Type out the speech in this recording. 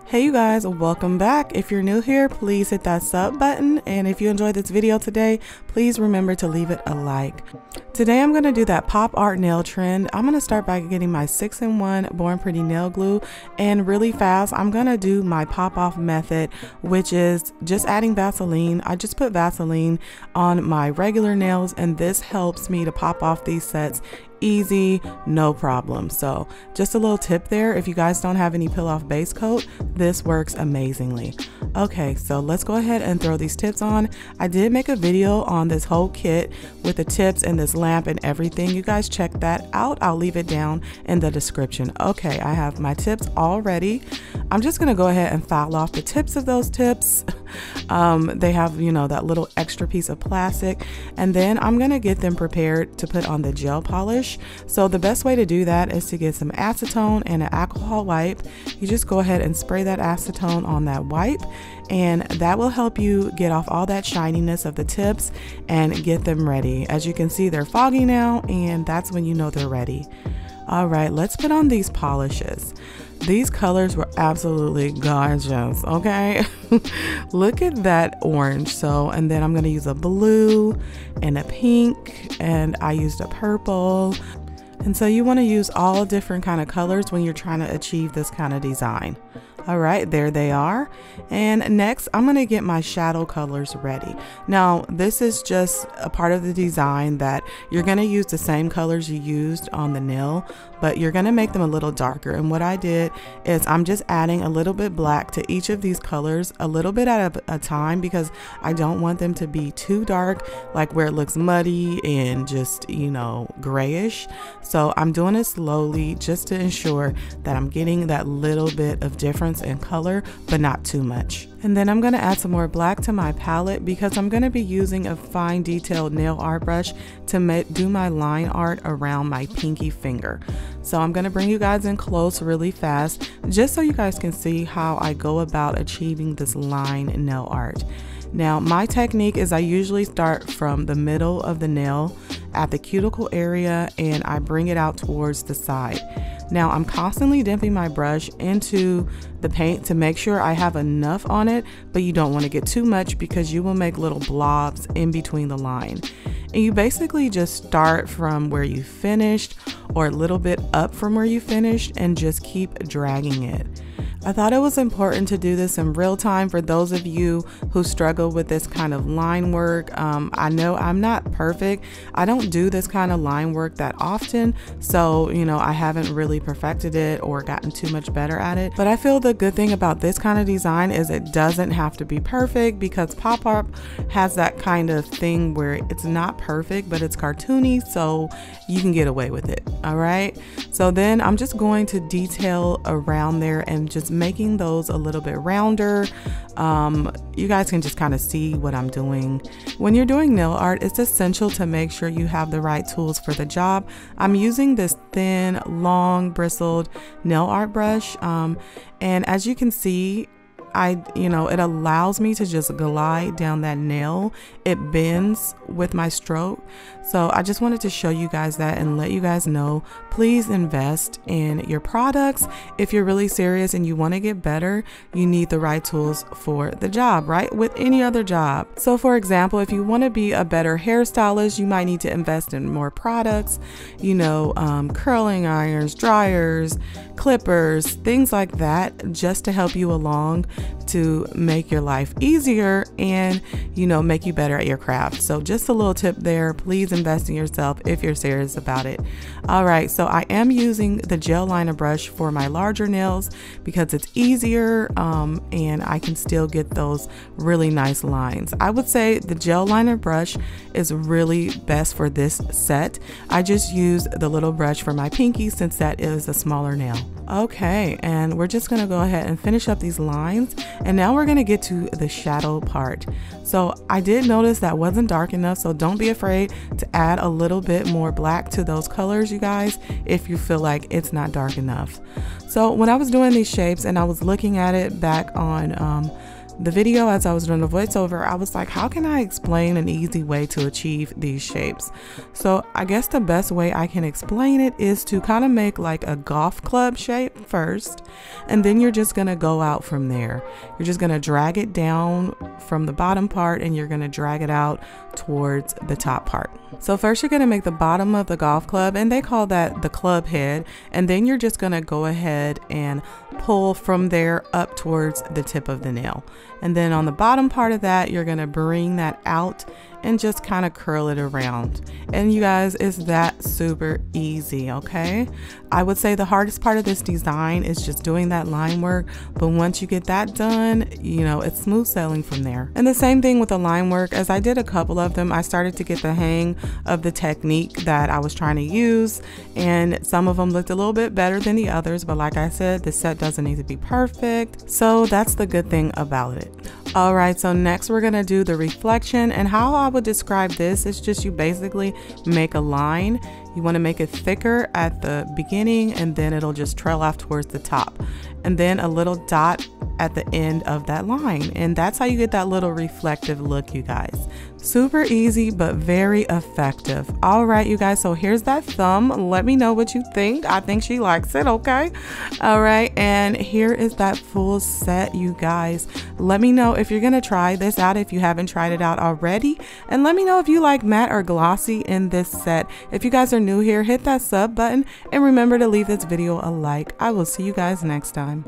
Hey you guys, welcome back. If you're new here, please hit that sub button, and if you enjoyed this video today, please remember to leave it a like. Today I'm going to do that pop art nail trend. I'm going to start by getting my 6-in-1 Born Pretty nail glue, and really fast I'm going to do my pop off method, which is just adding Vaseline. I just put Vaseline on my regular nails, and this helps me to pop off these sets easy, no problem. So just a little tip there, if you guys don't have any peel off base coat, this works amazingly. Okay, so let's go ahead and throw these tips on. I did make a video on this whole kit with the tips and this lamp and everything. You guys check that out. I'll leave it down in the description. Okay, I have my tips all ready. I'm just gonna go ahead and file off the tips of those tips. They have, you know, that little extra piece of plastic, and then I'm gonna get them prepared to put on the gel polish. So the best way to do that is to get some acetone and an alcohol wipe. You just go ahead and spray that acetone on that wipe, and that will help you get off all that shininess of the tips and get them ready. As you can see, they're foggy now, and that's when you know they're ready. All right, let's put on these polishes. These colors were absolutely gorgeous, okay? Look at that orange. So, and then I'm gonna use a blue and a pink, and I used a purple. And so you wanna use all different kind of colors when you're trying to achieve this kind of design. All right, there they are. And next, I'm gonna get my shadow colors ready. Now, this is just a part of the design that you're gonna use the same colors you used on the nail, but you're gonna make them a little darker. And what I did is I'm just adding a little bit black to each of these colors, a little bit at a time, because I don't want them to be too dark, like where it looks muddy and just, you know, grayish. So I'm doing it slowly just to ensure that I'm getting that little bit of difference in color, but not too much. And then I'm going to add some more black to my palette, because I'm going to be using a fine detailed nail art brush to do my line art around my pinky finger. So I'm going to bring you guys in close really fast, just so you guys can see how I go about achieving this line nail art. Now, my technique is I usually start from the middle of the nail at the cuticle area, and I bring it out towards the side. Now, I'm constantly dipping my brush into the paint to make sure I have enough on it, but you don't want to get too much, because you will make little blobs in between the line. And you basically just start from where you finished, or a little bit up from where you finished, and just keep dragging it. I thought it was important to do this in real time for those of you who struggle with this kind of line work. I know I'm not perfect. I don't do this kind of line work that often, so you know, I haven't really perfected it or gotten too much better at it. But I feel the good thing about this kind of design is it doesn't have to be perfect, because pop art has that kind of thing where it's not perfect, but it's cartoony, so you can get away with it. All right, so then I'm just going to detail around there and just making those a little bit rounder. You guys can just kind of see what I'm doing. When you're doing nail art, it's essential to make sure you have the right tools for the job. I'm using this thin, long, bristled nail art brush, and as you can see, it allows me to just glide down that nail. It bends with my stroke. So I just wanted to show you guys that and let you guys know, please invest in your products. If you're really serious and you want to get better, you need the right tools for the job, right? With any other job. So for example, if you want to be a better hairstylist, you might need to invest in more products, curling irons, dryers, clippers, things like that, just to help you along to make your life easier and, make you better at your craft. So just a little tip there, please invest in yourself if you're serious about it. All right, so I am using the gel liner brush for my larger nails because it's easier, and I can still get those really nice lines. I would say the gel liner brush is really best for this set. I just use the little brush for my pinky since that is a smaller nail. Okay, and we're just gonna go ahead and finish up these lines, and now we're gonna get to the shadow part. So I did notice that wasn't dark enough, so don't be afraid to add a little bit more black to those colors, you guys, if you feel like it's not dark enough. So when I was doing these shapes and I was looking at it back on the video, as I was doing the voiceover, I was like, how can I explain an easy way to achieve these shapes? So I guess the best way I can explain it is to kind of make like a golf club shape first, and then you're just gonna go out from there. You're just gonna drag it down from the bottom part and you're gonna drag it out towards the top part. So first you're gonna make the bottom of the golf club, and they call that the club head, and then you're just gonna go ahead and pull from there up towards the tip of the nail. And then on the bottom part of that, you're gonna bring that out and just kind of curl it around. And you guys, it's that super easy, okay? I would say the hardest part of this design is just doing that line work, but once you get that done, you know, it's smooth sailing from there. And the same thing with the line work. As I did a couple of them, I started to get the hang of the technique that I was trying to use, and some of them looked a little bit better than the others, but like I said, the set doesn't need to be perfect, so that's the good thing about it. All right, so next we're gonna do the reflection, and how I would describe this is just you basically make a line. You want to make it thicker at the beginning, and then it'll just trail off towards the top, and then a little dot at the end of that line, and that's how you get that little reflective look, you guys. Super easy but very effective. All right, you guys, so here's that thumb. Let me know what you think. I think she likes it, okay? All right, and here is that full set, you guys. Let me know if you're gonna try this out, if you haven't tried it out already, and let me know if you like matte or glossy in this set. If you guys are new here, hit that sub button and remember to leave this video a like. I will see you guys next time.